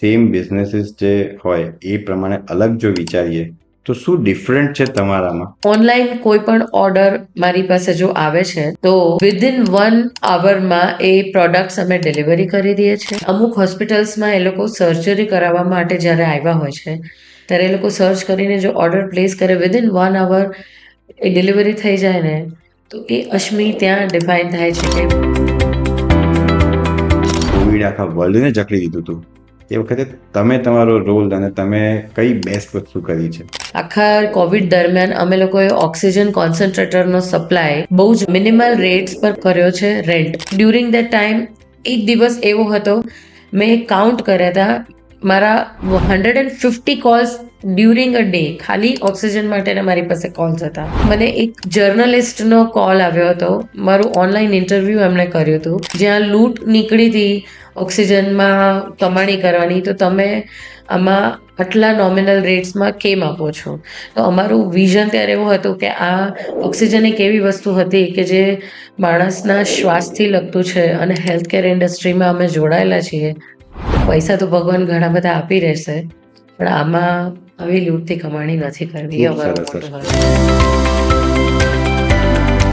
Same businesses જે હોય એ પ્રમાણે અલગ જો વિચારીએ તો શું ડિફરન્ટ છે તમારામાં? ઓનલાઈન કોઈ પણ ઓર્ડર મારી પાસે જો આવે છે તો વિધિન 1 આવરમાં એ પ્રોડક્ટ્સ અમે ડિલિવરી કરી દઈએ છીએ. અમુક હોસ્પિટલ્સમાં એ લોકો સર્જરી કરાવવા માટે જ્યારે આવ્યા હોય છે ત્યારે એ લોકો સર્ચ કરીને જો ઓર્ડર પ્લેસ કરે વિધિન 1 આવર એ ડિલિવરી થઈ જાય ને તો એ અશ્મિ ત્યાં ડિફાઇન થાય છે કે કોવિડ આખા વર્લ્ડને જકડી દીધું હતું એ વખતે તમે તમારો રોલ અને તમે કઈ બેસ્ટ વસ્તુ કરી છે? આખા કોવિડ દરમિયાન અમે લોકોએ ઓક્સિજન કોન્સન્ટ્રેટરનો સપ્લાય બહુ જ મિનિમલ રેટ્સ પર કર્યો છે રેન્ટ. ડ્યુરિંગ ધ ટાઈમ એક દિવસ એવો હતો મેં કાઉન્ટ કર્યા હતા મારા 150 કોલ્સ ડ્યુરિંગ અ ડે ખાલી ઓક્સિજન માટેના મારી પાસે કોલ્સ હતા. મને એક જર્નલિસ્ટનો કોલ આવ્યો હતો, મારું ઓનલાઈન ઇન્ટરવ્યૂ એમણે કર્યું હતું જ્યાં લૂંટ નીકળી હતી ઓક્સિજનમાં કમાણી કરવાની, તો તમે આમાં આટલા નોમિનલ રેટ્સમાં કેમ આપો છો? તો અમારું વિઝન ત્યારે એવું હતું કે આ ઓક્સિજન એક એવી વસ્તુ હતી કે જે માણસના શ્વાસથી લગતું છે અને હેલ્થ કેર ઇન્ડસ્ટ્રીમાં અમે જોડાયેલા છીએ. પૈસા તો ભગવાન ઘણા બધા આપી રહેશે પણ આમાં આવી લૂંટથી કમાણી નથી કરવી. ખૂબ સરસ. મોટો